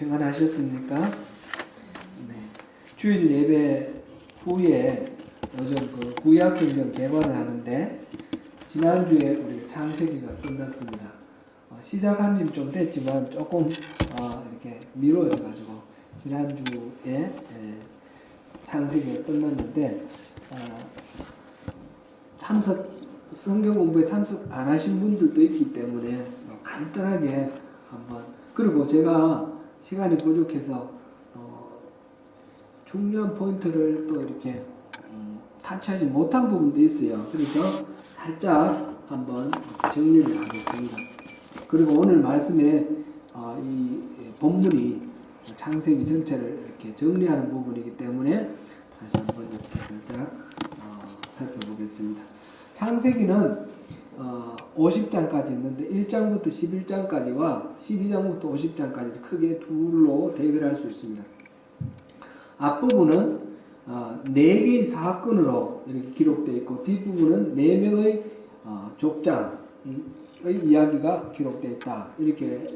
평안하셨습니까? 네. 주일 예배 후에 요즘 그 구약 성경 개관을 하는데 지난주에 우리가 창세기가 끝났습니다. 시작한 지 좀 됐지만 조금 이렇게 미뤄져가지고 지난주에 창세기가 끝났는데 성경 공부에 참석 안 하신 분들도 있기 때문에 간단하게 한번, 그리고 제가 시간이 부족해서 중요한 포인트를 또 이렇게 타치하지 못한 부분도 있어요. 그래서 살짝 한번 정리를 하겠습니다. 그리고 오늘 말씀에 이 본문이 창세기 전체를 이렇게 정리하는 부분이기 때문에 다시 한번 이렇게 살짝 살펴보겠습니다. 창세기는 50장까지 있는데 1장부터 11장까지와 12장부터 50장까지 크게 둘로 대별할 수 있습니다. 앞부분은 4개의 사건으로 이렇게 기록되어 있고 뒷부분은 4명의 족장의 이야기가 기록되어 있다. 이렇게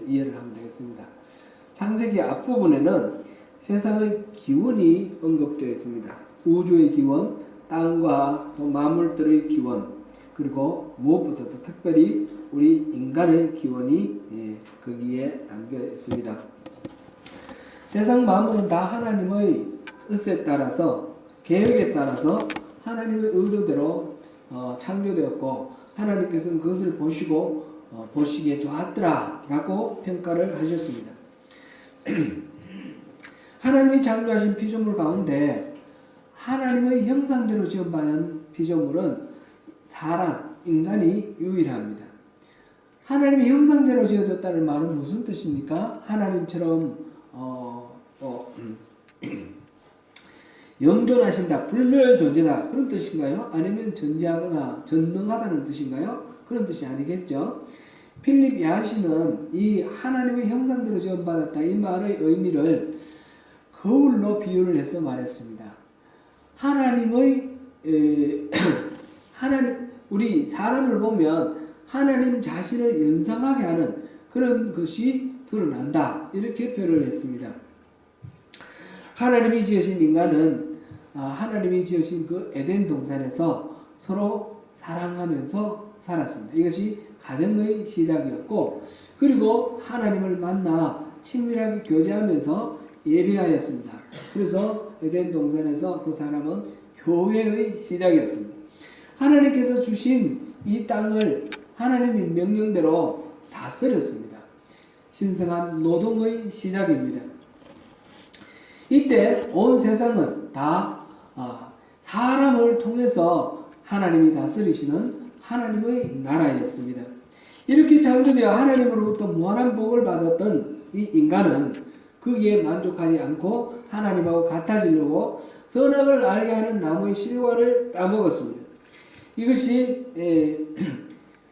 이해를 하면 되겠습니다. 창세기 앞부분에는 세상의 기원이 언급되어 있습니다. 우주의 기원, 땅과 또 만물들의 기원, 그리고 무엇보다도 특별히 우리 인간의 기원이 거기에 담겨 있습니다. 세상 만물은 다 하나님의 뜻에 따라서, 계획에 따라서 하나님의 의도대로 창조되었고 하나님께서는 그것을 보시고 보시기에 좋았더라 라고 평가를 하셨습니다. 하나님이 창조하신 피조물 가운데 하나님의 형상대로 지음받은 피조물은 사람, 인간이 유일합니다. 하나님의 형상대로 지어졌다는 말은 무슨 뜻입니까? 하나님처럼 영존하신다, 불멸 존재다, 그런 뜻인가요? 아니면 전지하거나 전능하다는 뜻인가요? 그런 뜻이 아니겠죠. 필립 야시는 이 하나님의 형상대로 지음받았다 이 말의 의미를 거울로 비유를 해서 말했습니다. 우리 사람을 보면 하나님 자신을 연상하게 하는 그런 것이 드러난다, 이렇게 표현을 했습니다. 하나님이 지으신 인간은 하나님이 지으신 그 에덴 동산에서 서로 사랑하면서 살았습니다. 이것이 가정의 시작이었고, 그리고 하나님을 만나 친밀하게 교제하면서 예배하였습니다. 그래서 에덴 동산에서 그 사람은 교회의 시작이었습니다. 하나님께서 주신 이 땅을 하나님의 명령대로 다스렸습니다. 신성한 노동의 시작입니다. 이때 온 세상은 다 사람을 통해서 하나님이 다스리시는 하나님의 나라였습니다. 이렇게 창조되어 하나님으로부터 무한한 복을 받았던 이 인간은 거기에 만족하지 않고 하나님하고 같아지려고 선악을 알게 하는 나무의 실과를 따먹었습니다. 이것이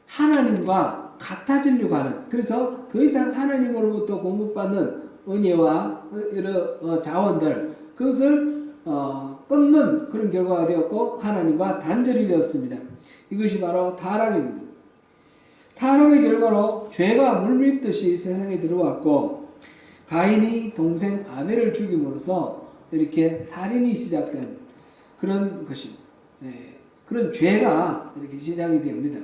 하나님과 같아지려고 하는, 그래서 더 이상 하나님으로부터 공급받는 은혜와 여러 자원들, 그것을 끊는 그런 결과가 되었고 하나님과 단절이 되었습니다. 이것이 바로 타락입니다. 타락의 결과로 죄가 물밀듯이 세상에 들어왔고 가인이 동생 아벨을 죽임으로써 이렇게 살인이 시작된 그런 것이, 그런 죄가 이렇게 시작이 됩니다.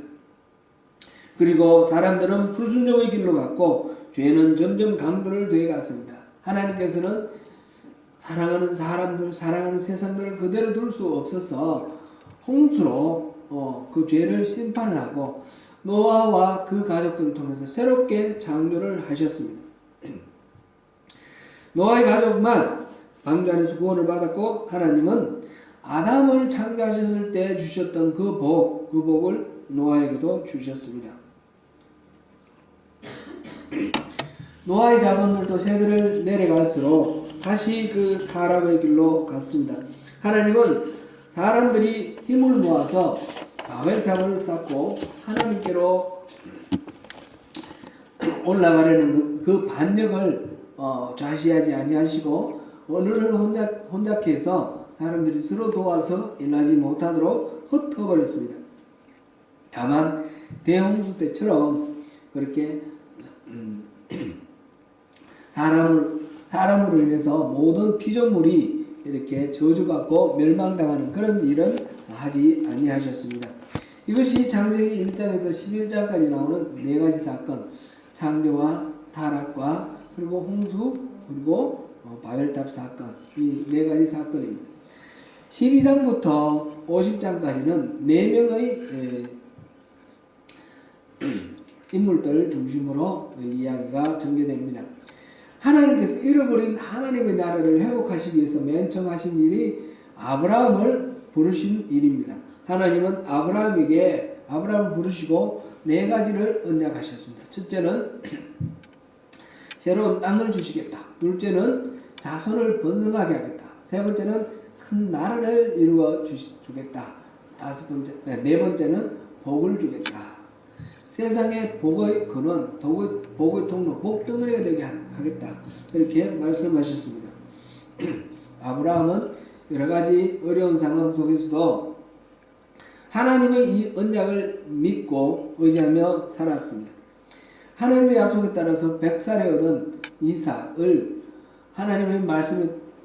그리고 사람들은 불순종의 길로 갔고 죄는 점점 강도를 더해갔습니다. 하나님께서는 사랑하는 사람들, 사랑하는 세상들을 그대로 둘 수 없어서 홍수로 그 죄를 심판을 하고 노아와 그 가족들을 통해서 새롭게 창조를 하셨습니다. 노아의 가족만 방주 안에서 구원을 받았고 하나님은 아담을 창조하셨을 때 주셨던 그 복을 노아에게도 주셨습니다. 노아의 자손들도 세대를 내려갈수록 다시 그 타락의 길로 갔습니다. 하나님은 사람들이 힘을 모아서 바벨탑을 쌓고 하나님께로 올라가려는 그 반역을 좌시하지 아니하시고 오늘을 혼잡케 해서 사람들이 서로 도와서 일하지 못하도록 흩어버렸습니다. 다만 대홍수 때처럼 그렇게 사람으로 인해서 모든 피조물이 이렇게 저주받고 멸망당하는 그런 일은 하지 아니하셨습니다. 이것이 창세기 1장에서 11장까지 나오는 네 가지 사건, 창조와 타락과 그리고 홍수 그리고 바벨탑 사건, 이 네 가지 사건입니다. 12장부터 50장까지는 네 명의 인물들을 중심으로 이야기가 전개됩니다. 하나님께서 잃어버린 하나님의 나라를 회복하시기 위해서 맨 처음 하신 일이 아브라함을 부르신 일입니다. 하나님은 아브라함을 부르시고 네 가지를 언약하셨습니다. 첫째는 새로운 땅을 주시겠다. 둘째는 자손을 번성하게 하겠다. 세 번째는 큰 나라를 이루어 주겠다. 네 번째는 복을 주겠다. 세상의 복의 근원, 복의 통로, 복덩어리가 되게 하겠다. 이렇게 말씀하셨습니다. 아브라함은 여러 가지 어려운 상황 속에서도 하나님의 이 언약을 믿고 의지하며 살았습니다. 하나님의 약속에 따라서 100살에 얻은 이삭을 하나님의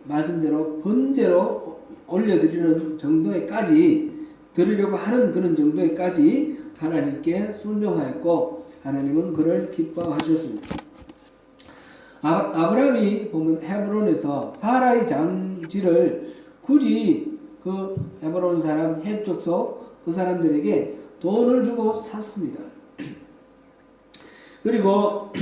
말씀대로 번제로 올려드리는 정도에까지 드리려고 하는 그런 정도에까지 하나님께 순종하였고 하나님은 그를 기뻐하셨습니다. 아브라함이 보면 헤브론에서 사라의 장지를 굳이 그 헤브론 사람 해족속 그 사람들에게 돈을 주고 샀습니다. 그리고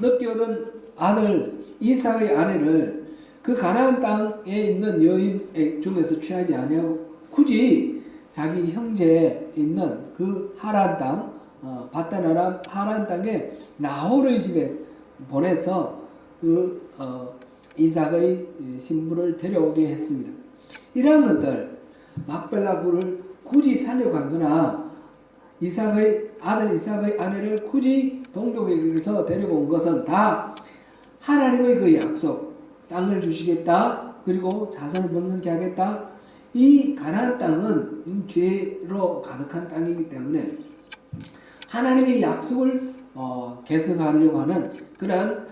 늦게 얻은 아들 이삭의 아내를 그 가나안 땅에 있는 여인 중에서 취하지 아니하고 굳이 자기 형제에 있는 그 하란 땅, 바단 하란 땅에 나홀의 집에 보내서 그 이삭의 신부를 데려오게 했습니다. 이러한 것들 막벨라굴을 굳이 살려고 하거나 아들 이삭의 아내를 굳이 동족에게서 데리고 온 것은 다 하나님의 그 약속, 땅을 주시겠다, 그리고 자손을 번성케 하겠다. 이 가나안 땅은 죄로 가득한 땅이기 때문에 하나님의 약속을 계승하려고 하는 그러한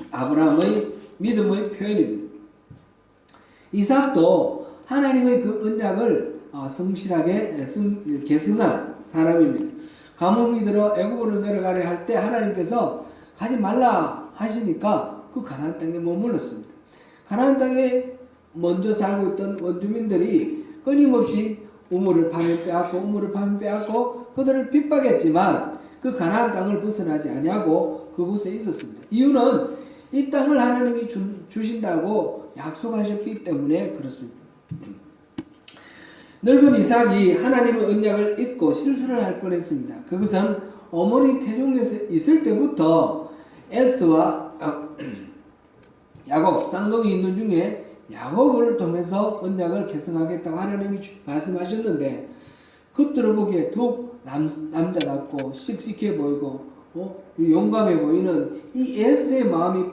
아브라함의 믿음의 표현입니다. 이삭도 하나님의 그 언약을 성실하게 계승한 사람입니다. 가뭄이 들어 애굽으로 내려가려 할 때 하나님께서 가지 말라 하시니까 그 가나안 땅에 머물렀습니다. 가나안 땅에 먼저 살고 있던 원주민들이 끊임없이 우물을 파면 빼앗고 그들을 핍박했지만 그 가나안 땅을 벗어나지 아니하고 그곳에 있었습니다. 이유는 이 땅을 하나님이 주신다고 약속하셨기 때문에 그렇습니다. 늙은 이삭이 하나님의 언약을 잊고 실수를 할 뻔했습니다. 그것은 어머니 태중에서 있을 때부터 에스와 야곱 쌍둥이 있는 중에 야곱을 통해서 언약을 계승하겠다고 하나님이 말씀하셨는데 겉으로 보기에 더욱 남자답고 씩씩해 보이고 용감해 보이는 이 에스의 마음이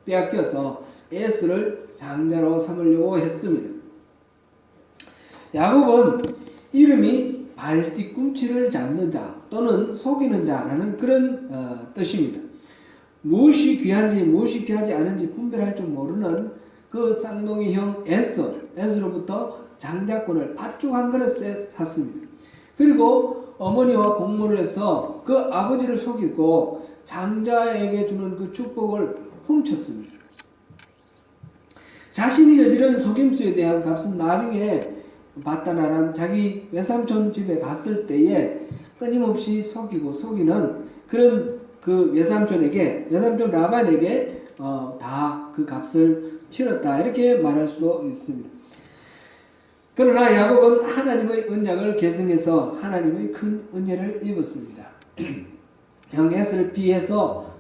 빼앗겨서 에스를 장자로 삼으려고 했습니다. 야곱은 이름이 발뒤꿈치를 잡는 자 또는 속이는 자라는 그런 뜻입니다. 무엇이 귀한지 무엇이 귀하지 않은지 분별할 줄 모르는 그 쌍둥이 형 에스로부터 장자권을 팥죽 한 그릇에 샀습니다. 그리고 어머니와 공모를 해서 그 아버지를 속이고 장자에게 주는 그 축복을 훔쳤습니다. 자신이 저지른 속임수에 대한 값은 나중에 바다나란 자기 외삼촌 집에 갔을 때에 끊임없이 속이는 그런 그 외삼촌 라반에게 다 그 값을 치렀다 이렇게 말할 수도 있습니다. 그러나 야곱은 하나님의 언약을 계승해서 하나님의 큰 은혜를 입었습니다. 형 에스를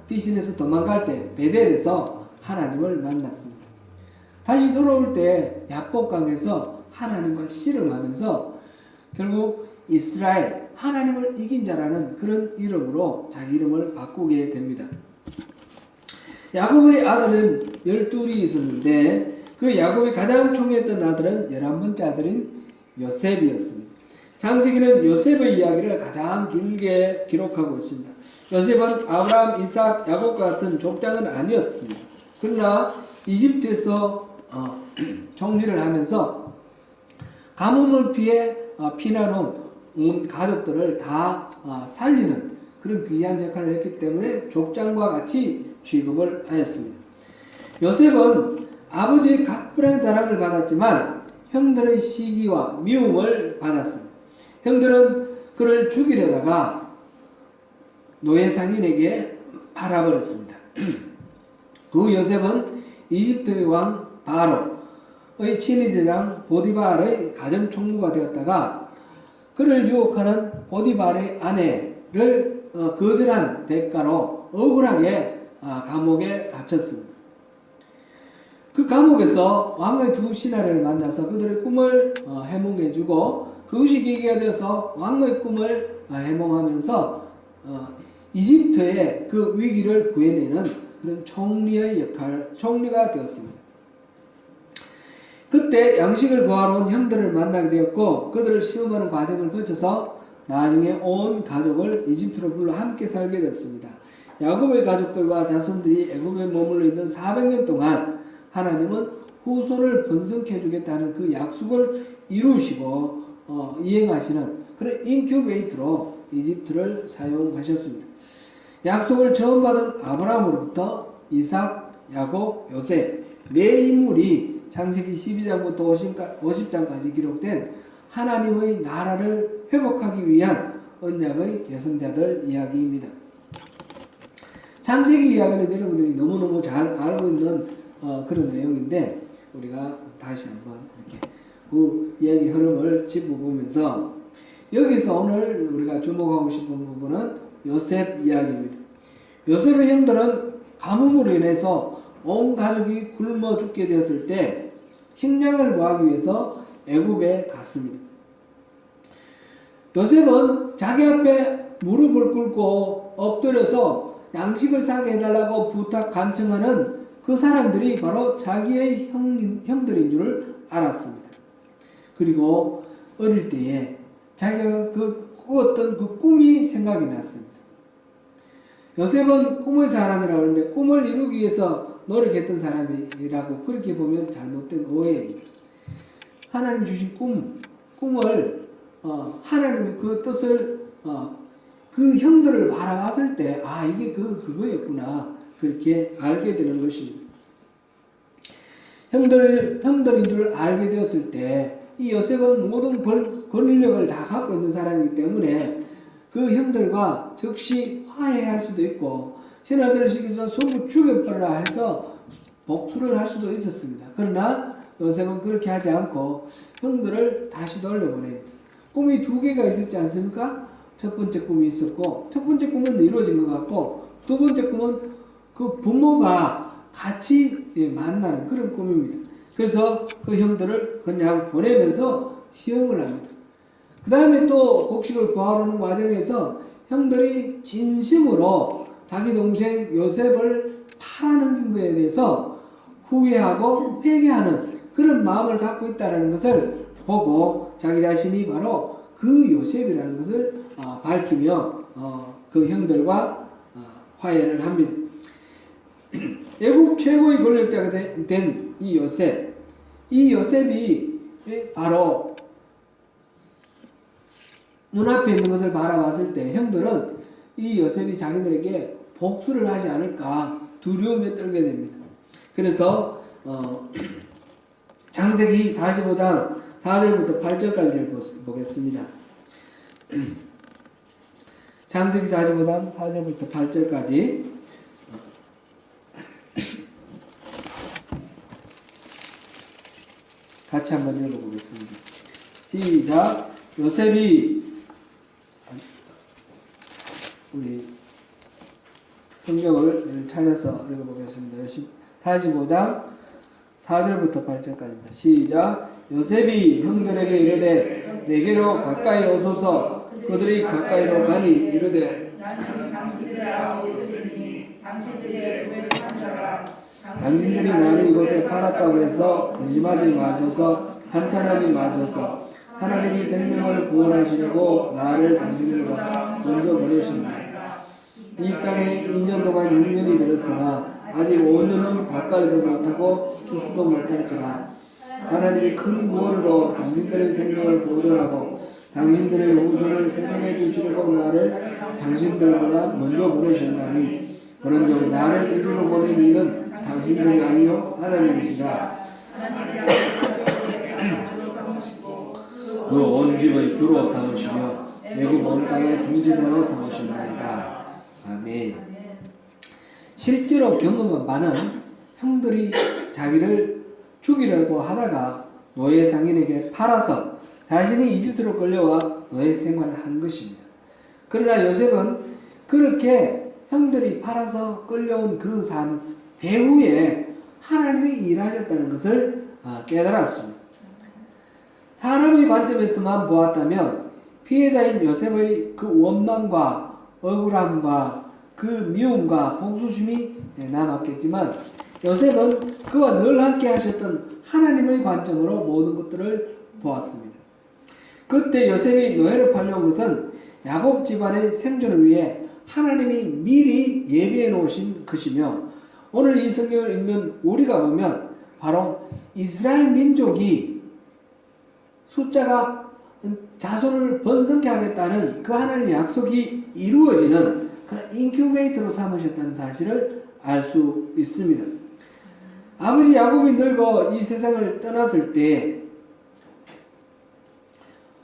피신해서 도망갈 때 베델에서 하나님을 만났습니다. 다시 돌아올 때 야복강에서 하나님과 씨름하면서 결국 이스라엘 하나님을 이긴 자라는 그런 이름으로 자기 이름을 바꾸게 됩니다. 야곱의 아들은 12이 있었는데 그 야곱이 가장 총애했던 아들은 11번째 아들인 요셉이었습니다. 창세기는 요셉의 이야기를 가장 길게 기록하고 있습니다. 요셉은 아브라함, 이삭, 야곱과 같은 족장은 아니었습니다. 그러나 이집트에서 정리를 하면서 가뭄을 피해 피난온 온 가족들을 다 살리는 그런 귀한 역할을 했기 때문에 족장과 같이 취급을 하였습니다. 요셉은 아버지의 각별한 사랑을 받았지만 형들의 시기와 미움을 받았습니다. 형들은 그를 죽이려다가 노예 상인에게 팔아버렸습니다. 그 요셉은 이집트의 왕 바로의 친위대장 보디발의 가정총무가 되었다가 그를 유혹하는 보디발의 아내를 거절한 대가로 억울하게 감옥에 갇혔습니다. 그 감옥에서 왕의 두 신하를 만나서 그들의 꿈을 해몽해주고 그것이 계기가 되어서 왕의 꿈을 해몽하면서 이집트의 그 위기를 구해내는 그런 총리가 되었습니다. 그때 양식을 구하러 온 형들을 만나게 되었고 그들을 시험하는 과정을 거쳐서 나중에 온 가족을 이집트로 불러 함께 살게 되었습니다. 야곱의 가족들과 자손들이 애굽에 머물러 있는 400년 동안 하나님은 후손을 번성해 주겠다는 그 약속을 이루시고 이행하시는 그런 인큐베이터로 이집트를 사용하셨습니다. 약속을 처음 받은 아브라함으로부터 이삭, 야곱, 요셉 네 인물이 창세기 12장부터 50장까지 기록된 하나님의 나라를 회복하기 위한 언약의 계승자들 이야기입니다. 창세기 이야기는 여러분들이 너무너무 잘 알고 있는 그런 내용인데 우리가 다시 한번 이렇게 그 이야기 흐름을 짚어보면서 여기서 오늘 우리가 주목하고 싶은 부분은 요셉 이야기입니다. 요셉의 형들은 가뭄으로 인해서 온 가족이 굶어 죽게 되었을 때 식량을 구하기 위해서 애굽에 갔습니다. 요셉은 자기 앞에 무릎을 꿇고 엎드려서 양식을 사게 해달라고 부탁 간청하는 그 사람들이 바로 자기의 형들인 줄 알았습니다. 그리고 어릴 때에 자기가 꾸었던 그 꿈이 생각이 났습니다. 요셉은 꿈의 사람이라고 하는데 꿈을 이루기 위해서 노력했던 사람이라고 그렇게 보면 잘못된 오해입니다. 하나님 주신 꿈을 하나님의 그 뜻을 그 형들을 바라봤을 때 이게 그거였구나 그렇게 알게 되는 것입니다. 형들인 줄 알게 되었을 때 이 요셉은 모든 권력을 다 갖고 있는 사람이기 때문에 그 형들과 즉시 화해할 수도 있고 신하들을 시켜서 전부 죽여버려라 해서 복수를 할 수도 있었습니다. 그러나 요셉은 그렇게 하지 않고 형들을 다시 돌려보냅니다. 꿈이 두 개가 있었지 않습니까? 첫 번째 꿈이 있었고 첫 번째 꿈은 이루어진 것 같고 두 번째 꿈은 그 부모가 같이 만나는 그런 꿈입니다. 그래서 그 형들을 그냥 보내면서 시험을 합니다. 그 다음에 또 곡식을 구하려는 과정에서 형들이 진심으로 자기 동생 요셉을 팔아넘긴 것에 대해서 후회하고 회개하는 그런 마음을 갖고 있다는 것을 보고 자기 자신이 바로 그 요셉이라는 것을 밝히며 그 형들과 화해를 합니다. 애국 최고의 권력자가 된 이 요셉이 바로 눈앞에 있는 것을 바라봤을 때 형들은 이 요셉이 자기들에게 복수를 하지 않을까 두려움에 떨게 됩니다. 그래서 창세기 45장 4절부터 8절까지를 보겠습니다. 창세기 45장 4절부터 8절까지 같이 한번 읽어보겠습니다. 시작. 요셉이 우리 성경을 찾아서 읽어보겠습니다. 45장 4절부터 8절까지입니다. 시작. 요셉이 형들에게 이르되 내게로 가까이 오소서. 그들이 가까이로 가니 이르되 나는 당신들의 아버지니 당신들의 고백한 자라. 당신들이 나를 이곳에 팔았다고 해서 의심하지 마소서. 한탄하지 마소서. 하나님이 생명을 구원하시려고 나를 당신들보다 먼저 보내셨나이다. 이 땅에 2년 동안 6년이 들었으나 아직 5년은 가까이도 못하고 추수도 못할지라 하나님이 큰 구원으로 당신들의 생명을 보존하고 당신들의 후손을 세상에 주시려고 나를 당신들보다 먼저 보내셨나니 그런즉 나를 이리로 보낸 이는 당신들이 아니요 하나님이시라. 그 온 집의 주로 삼으시며 외국 온 땅의 통치자로 삼으신나이다. 아멘. 실제로 경험한 바는 형들이 자기를 죽이려고 하다가 노예 상인에게 팔아서 자신이 이집트로 끌려와 노예 생활을 한 것입니다. 그러나 요셉은 그렇게 형들이 팔아서 끌려온 그 삶 배후에 하나님이 일하셨다는 것을 깨달았습니다. 사람의 관점에서만 보았다면 피해자인 요셉의 그 원망과 억울함과 그 미움과 복수심이 남았겠지만 요셉은 그와 늘 함께 하셨던 하나님의 관점으로 모든 것들을 보았습니다. 그때 요셉이 노예로 팔려온 것은 야곱 집안의 생존을 위해 하나님이 미리 예비해 놓으신 것이며 오늘 이 성경을 읽는 우리가 보면 바로 이스라엘 민족이 숫자가 자손을 번성케 하겠다는 그 하나님의 약속이 이루어지는 그런 인큐베이터로 삼으셨다는 사실을 알 수 있습니다. 아버지 야곱이 늙어 이 세상을 떠났을 때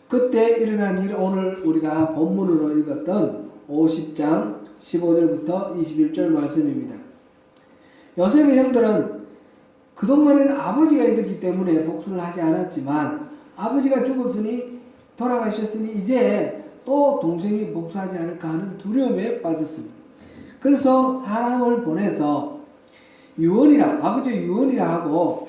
그때 일어난 일 오늘 우리가 본문으로 읽었던 50장 15절부터 21절 말씀입니다. 요셉의 형들은 그동안에는 아버지가 있었기 때문에 복수를 하지 않았지만 아버지가 죽었으니 돌아가셨으니 이제 또 동생이 복수하지 않을까 하는 두려움에 빠졌습니다. 그래서 사람을 보내서 아버지 유언이라 하고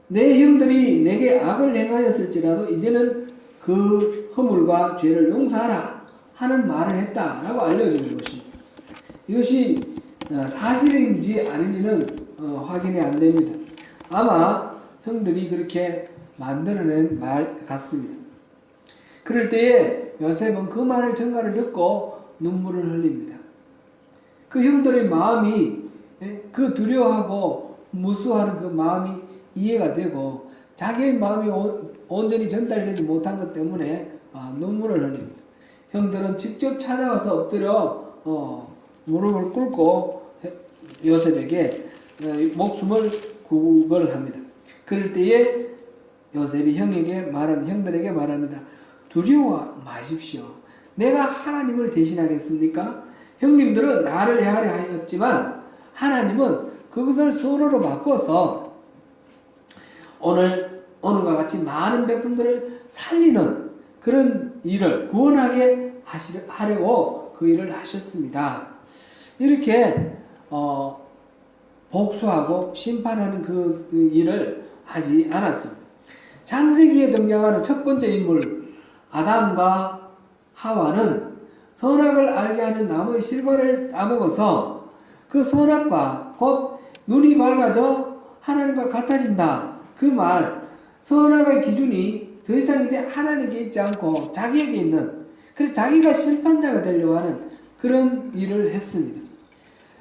내 형들이 내게 악을 행하였을지라도 이제는 그 허물과 죄를 용서하라 하는 말을 했다라고 알려주는 것입니다. 이것이 사실인지 아닌지는 확인이 안 됩니다. 아마 형들이 그렇게 만들어낸 말 같습니다. 그럴 때에 요셉은 그 말을 전가를 듣고 눈물을 흘립니다. 그 형들의 마음이 그 두려워하고 무수하는 그 마음이 이해가 되고 자기의 마음이 온전히 전달되지 못한 것 때문에 눈물을 흘립니다. 형들은 직접 찾아와서 엎드려 무릎을 꿇고 요셉에게 목숨을 구걸합니다. 그럴 때에 요셉이 형들에게 말합니다. 두려워 마십시오. 내가 하나님을 대신하겠습니까? 형님들은 나를 해하려 하였지만 하나님은 그것을 선으로 바꿔서 오늘과 같이 많은 백성들을 살리는 그런 일을 구원하게 하려고 그 일을 하셨습니다. 이렇게 복수하고 심판하는 그 일을 하지 않았습니다. 창세기에 등장하는 첫 번째 인물 아담과 하와는 선악을 알게 하는 나무의 실과를 따먹어서 그 선악과 곧 눈이 밝아져 하나님과 같아진다. 그 말, 선악의 기준이 더 이상 이제 하나님께 있지 않고 자기에게 있는, 그래서 자기가 심판자가 되려고 하는 그런 일을 했습니다.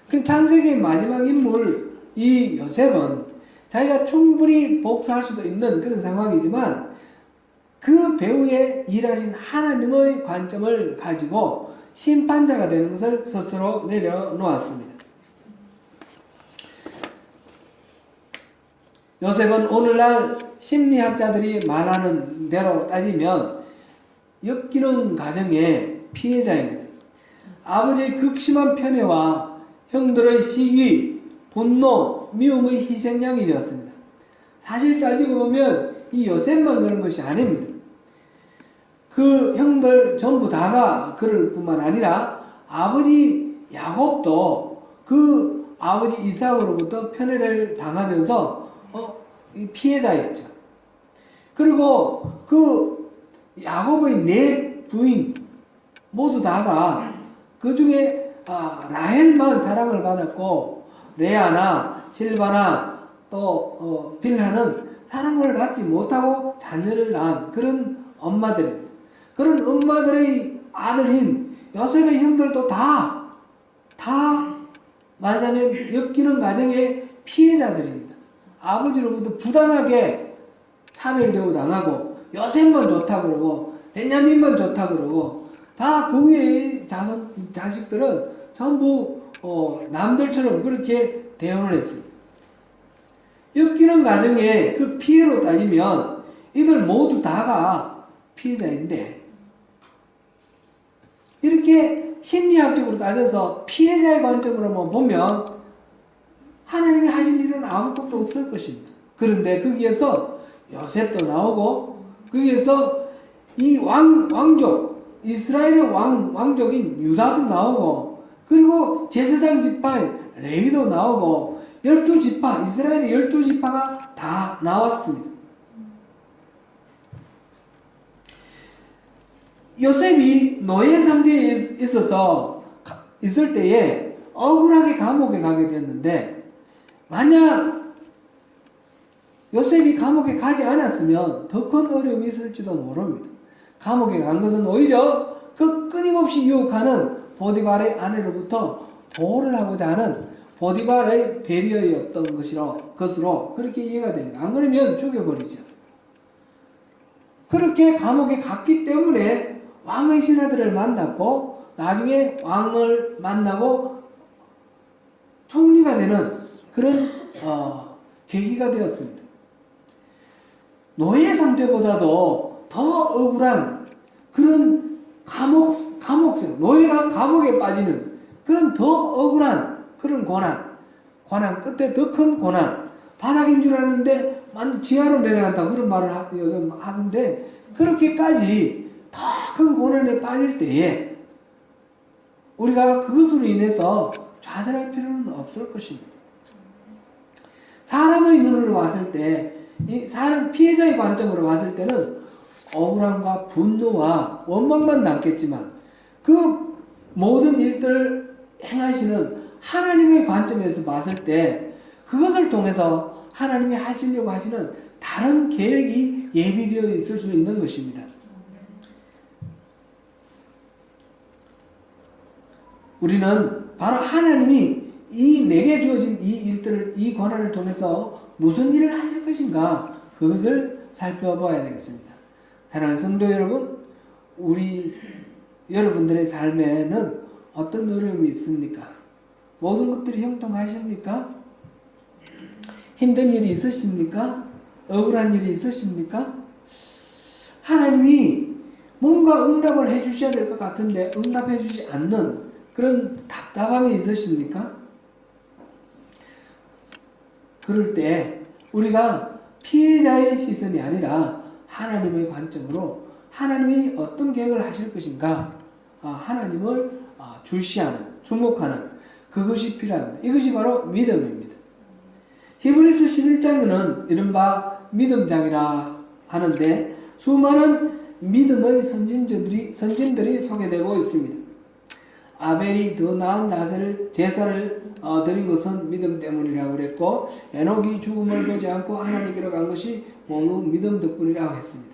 그 창세기의 마지막 인물 이 요셉은 자기가 충분히 복수할 수도 있는 그런 상황이지만 그 배후에 일하신 하나님의 관점을 가지고 심판자가 되는 것을 스스로 내려놓았습니다. 요셉은 오늘날 심리학자들이 말하는 대로 따지면 역기능 가정의 피해자입니다. 아버지의 극심한 편애와 형들의 시기, 분노, 미움의 희생양이 되었습니다. 사실 따지고 보면 이 요셉만 그런 것이 아닙니다. 그 형들 전부 다가 그럴 뿐만 아니라 아버지 야곱도 그 아버지 이삭으로부터 편애를 당하면서 피해자였죠. 그리고 그 야곱의 네 부인 모두 다가 그 중에 라헬만 사랑을 받았고 레아나 실바나 또 빌하는 사랑을 받지 못하고 자녀를 낳은 그런 엄마들입니다. 그런 엄마들의 아들인 요셉의 형들도 다 말하자면 엮이는 가정의 피해자들입니다. 아버지로부터 부당하게 차별대우 당하고 요셉만 좋다 그러고 베냐민만 좋다 그러고 다 그 위의 자식들은 전부 남들처럼 그렇게 대우를 했습니다. 엮이는 가정의 그 피해로 따지면 이들 모두 다가 피해자인데 이렇게 심리학적으로 따져서 피해자의 관점으로만 보면 하나님이 하신 일은 아무것도 없을 것입니다. 그런데 거기에서 요셉도 나오고 거기에서 이 왕족 이스라엘의 왕족인 유다도 나오고 그리고 제사장 지파인 레위도 나오고 12지파 이스라엘의 12지파가 다 나왔습니다. 요셉이 노예 상태에 있을 때에 억울하게 감옥에 가게 됐는데 만약 요셉이 감옥에 가지 않았으면 더 큰 어려움이 있을지도 모릅니다. 감옥에 간 것은 오히려 그 끊임없이 유혹하는 보디발의 아내로부터 보호를 하고자 하는 보디발의 배려였던 것으로 그렇게 이해가 됩니다. 안 그러면 죽여버리죠. 그렇게 감옥에 갔기 때문에 왕의 신하들을 만났고 나중에 왕을 만나고 총리가 되는 그런 계기가 되었습니다. 노예 상태보다도 더 억울한 그런 감옥생 노예가 감옥에 빠지는 그런 더 억울한 그런 고난 끝에 더 큰 고난 바닥인 줄 아는데 지하로 내려간다 그런 말을 요즘 하는데 그렇게까지 더 큰 고난에 빠질 때에 우리가 그것으로 인해서 좌절할 필요는 없을 것입니다. 사람의 눈으로 봤을 때 이 사람 피해자의 관점으로 봤을 때는 억울함과 분노와 원망만 남겠지만 그 모든 일들을 행하시는 하나님의 관점에서 봤을 때 그것을 통해서 하나님이 하시려고 하시는 다른 계획이 예비되어 있을 수 있는 것입니다. 우리는 바로 하나님이 내게 주어진 이 일들을 이 고난을 통해서 무슨 일을 하실 것인가 그것을 살펴봐야 되겠습니다. 사랑하는 성도 여러분, 여러분들의 삶에는 어떤 어려움이 있습니까? 모든 것들이 형통하십니까? 힘든 일이 있으십니까? 억울한 일이 있으십니까? 하나님이 뭔가 응답을 해주셔야 될 것 같은데 응답해 주지 않는 그런 답답함이 있으십니까? 그럴 때 우리가 피해자의 시선이 아니라 하나님의 관점으로 하나님이 어떤 계획을 하실 것인가 하나님을 주목하는 그것이 필요합니다. 이것이 바로 믿음입니다. 히브리서 11장에는 이른바 믿음장이라 하는데 수많은 믿음의 선진들이 소개되고 있습니다. 아벨이 더 나은 제사를 드린 것은 믿음 때문이라고 그랬고 에녹이 죽음을 보지 않고 하나님께로 간 것이 모두 믿음 덕분이라고 했습니다.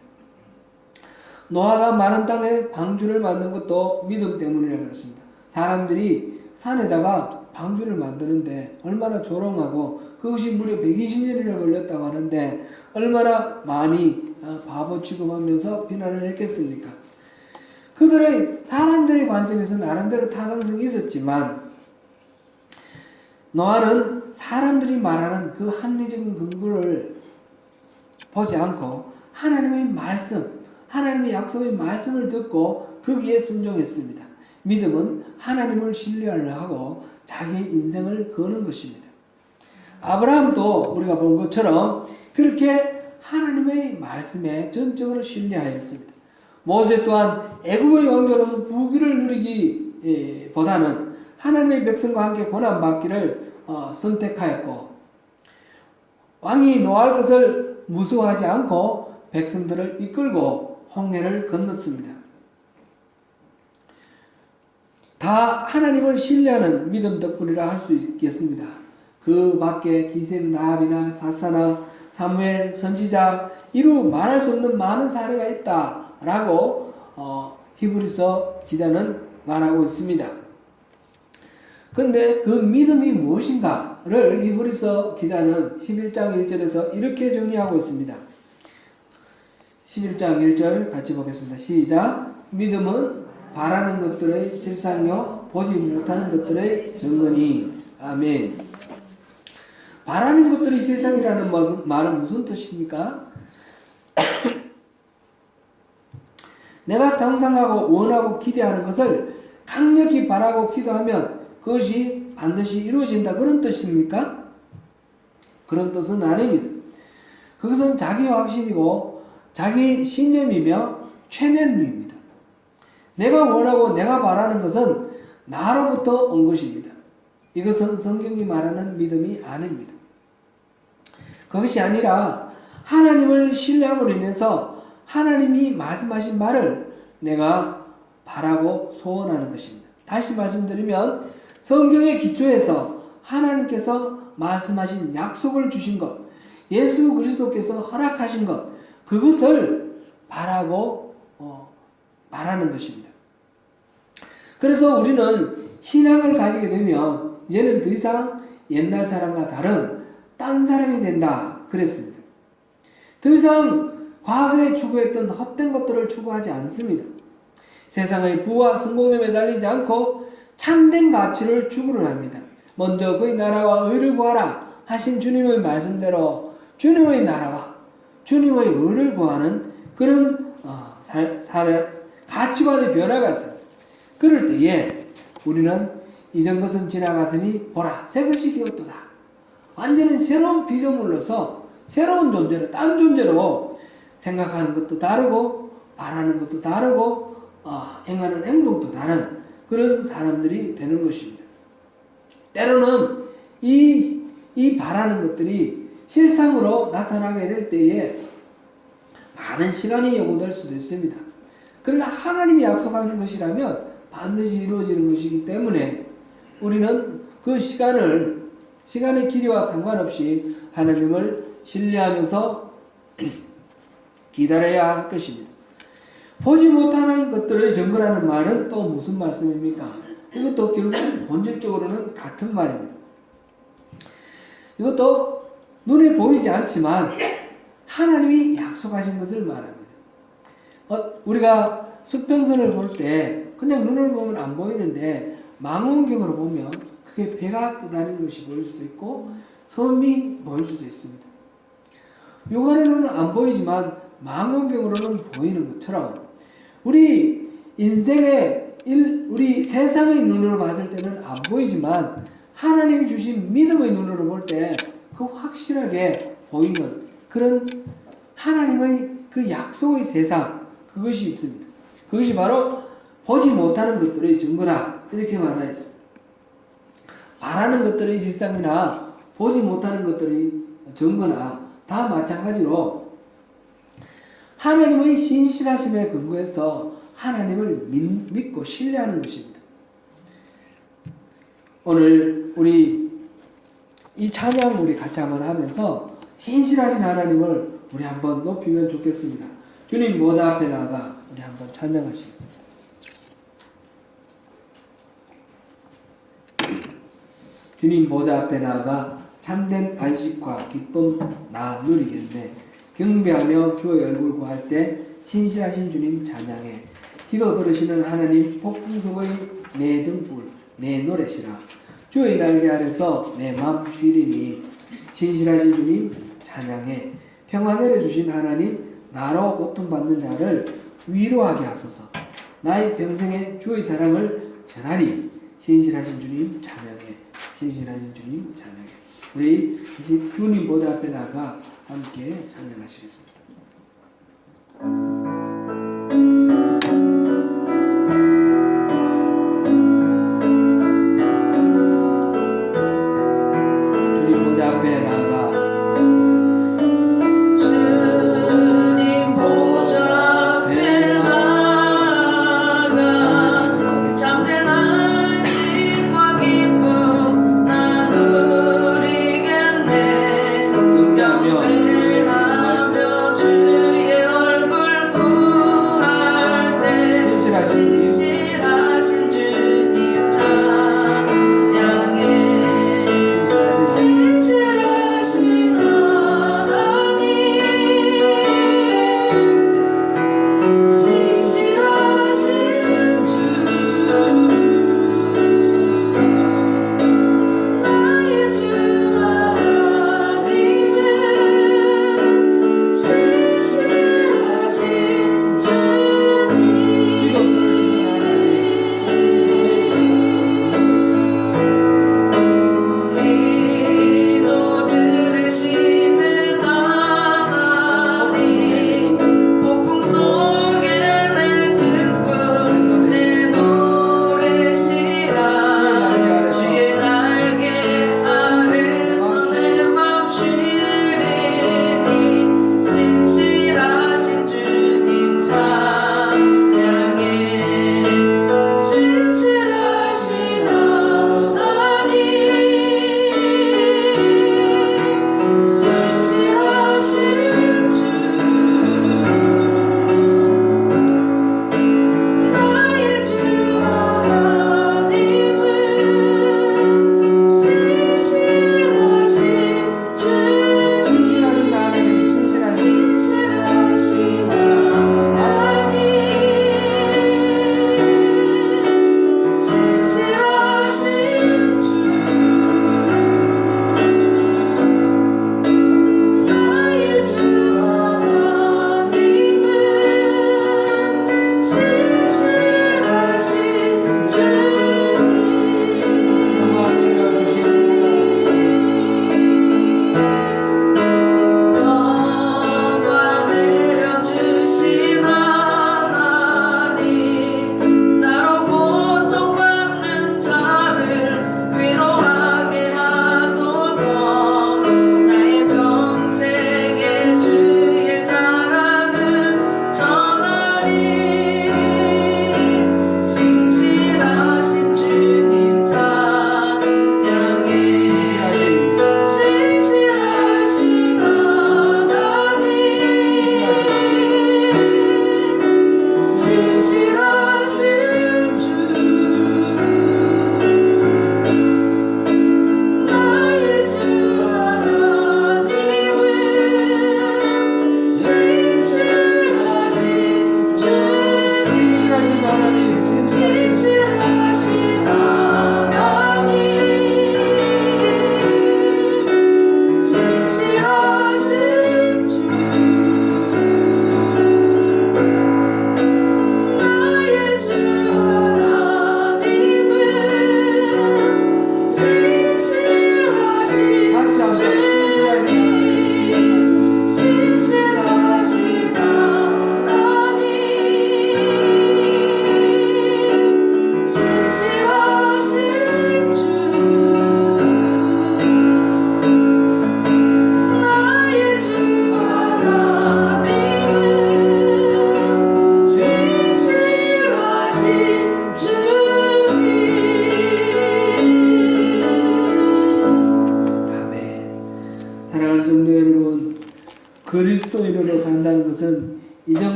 노아가 마른 땅에 방주를 만든 것도 믿음 때문이라고 했습니다. 사람들이 산에다가 방주를 만드는데 얼마나 조롱하고 그것이 무려 120년이나 걸렸다고 하는데 얼마나 많이 바보 취급하면서 비난을 했겠습니까? 사람들의 관점에서 나름대로 타당성이 있었지만 노아는 사람들이 말하는 그 합리적인 근거를 보지 않고 하나님의 말씀, 하나님의 약속의 말씀을 듣고 거기에 순종했습니다. 믿음은 하나님을 신뢰하고 자기의 인생을 거는 것입니다. 아브라함도 우리가 본 것처럼 그렇게 하나님의 말씀에 전적으로 신뢰하였습니다. 모세 또한 애굽의 왕조로서 부귀를 누리기보다는 하나님의 백성과 함께 고난받기를 선택하였고 왕이 노할 것을 무서워하지 않고 백성들을 이끌고 홍해를 건넜습니다. 다 하나님을 신뢰하는 믿음 덕분이라 할 수 있겠습니다. 그 밖에 기생 라합이나 사무엘, 선지자 이루 말할 수 없는 많은 사례가 있다라고 히브리서 기자는 말하고 있습니다. 근데 그 믿음이 무엇인가를 히브리서 기자는 11장 1절에서 이렇게 정리하고 있습니다. 11장 1절 같이 보겠습니다. 시작. 믿음은 바라는 것들의 실상이요 보지 못하는 것들의 증거니. 아멘. 바라는 것들이 실상이라는 말은 무슨 뜻입니까? 내가 상상하고 원하고 기대하는 것을 강력히 바라고 기도하면 그것이 반드시 이루어진다, 그런 뜻입니까? 그런 뜻은 아닙니다. 그것은 자기 확신이고 자기 신념이며 최면입니다. 내가 원하고 내가 바라는 것은 나로부터 온 것입니다. 이것은 성경이 말하는 믿음이 아닙니다. 그것이 아니라 하나님을 신뢰함으로 인해서 하나님이 말씀하신 말을 내가 바라고 소원하는 것입니다. 다시 말씀드리면 성경의 기초에서 하나님께서 말씀하신 약속을 주신 것, 예수 그리스도께서 허락하신 것, 그것을 바라고 바라는 것입니다. 그래서 우리는 신앙을 가지게 되면 이제는 더 이상 옛날 사람과 다른 딴 사람이 된다 그랬습니다. 더 이상 과거에 추구했던 헛된 것들을 추구하지 않습니다. 세상의 부와 성공에 매달리지 않고 참된 가치를 추구를 합니다. 먼저 그의 나라와 의를 구하라 하신 주님의 말씀대로 주님의 나라와 주님의 의를 구하는 그런 가치관의 변화가 있어요. 그럴 때에 우리는 이전 것은 지나갔으니 보라 새 것이 되었도다. 완전히 새로운 피조물로서 새로운 존재로, 딴 존재로 생각하는 것도 다르고 바라는 것도 다르고 행하는 행동도 다른 그런 사람들이 되는 것입니다. 때로는 이 바라는 것들이 실상으로 나타나게 될 때에 많은 시간이 요구될 수도 있습니다. 그러나 하나님이 약속하는 것이라면 반드시 이루어지는 것이기 때문에 우리는 그 시간의 길이와 상관없이 하나님을 신뢰하면서 기다려야 할 것입니다. 보지 못하는 것들의 증거라는 말은 또 무슨 말씀입니까? 이것도 결국 본질적으로는 같은 말입니다. 이것도 눈에 보이지 않지만 하나님이 약속하신 것을 말합니다. 우리가 수평선을 볼 때 그냥 눈을 보면 안 보이는데 망원경으로 보면 그게 배가 떠다니는 것이 보일 수도 있고 섬이 보일 수도 있습니다. 육안으로는 안 보이지만 망원경으로는 보이는 것처럼 우리 우리 세상의 눈으로 봤을 때는 안 보이지만 하나님이 주신 믿음의 눈으로 볼 때 그 확실하게 보이는 그런 하나님의 그 약속의 세상, 그것이 있습니다. 그것이 바로 보지 못하는 것들의 증거라 이렇게 말하였습니다. 바라는 것들의 실상이나 보지 못하는 것들의 증거나 다 마찬가지로 하나님의 신실하심에 근거해서 하나님을 믿고 신뢰하는 것입니다. 오늘 우리 이 찬양 우리 같이 한번 하면서 신실하신 하나님을 우리 한번 높이면 좋겠습니다. 주님 보좌 앞에 나가 우리 한번 찬양하시겠습니다. 주님 보좌 앞에 나아가 참된 안식과 기쁨 나 누리겠네. 경배하며 주의 얼굴 구할 때 신실하신 주님 찬양해. 기도 들으시는 하나님 폭풍 속의 내 등불 내 노래시라. 주의 날개 아래서 내 맘 쉬리니. 신실하신 주님 찬양해. 평화 내려주신 하나님 나로 고통받는 자를 위로하게 하소서. 나의 평생에 주의 사랑을 전하리. 신실하신 주님 찬양해. 신실하신 주님 찬양해. 우리 주님 보좌 앞에 나가 함께 찬양하시겠습니다. 주님 보좌 앞에 나가 주님 보좌 앞에 나가 참된 안식과 기쁨 나 누리겠네. 경배하며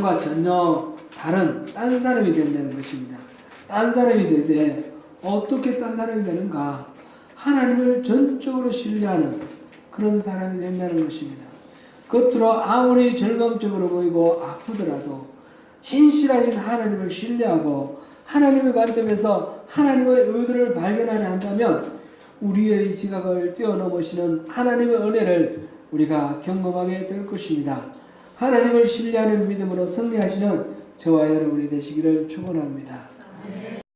사람과 전혀 다른 딴 사람이 된다는 것입니다. 딴 사람이 되되 어떻게 딴 사람이 되는가? 하나님을 전적으로 신뢰하는 그런 사람이 된다는 것입니다. 겉으로 아무리 절망적으로 보이고 아프더라도 신실하신 하나님을 신뢰하고 하나님의 관점에서 하나님의 의도를 발견하려 한다면 우리의 지각을 뛰어넘으시는 하나님의 은혜를 우리가 경험하게 될 것입니다. 하나님을 신뢰하는 믿음으로 승리하시는 저와 여러분이 되시기를 축원합니다.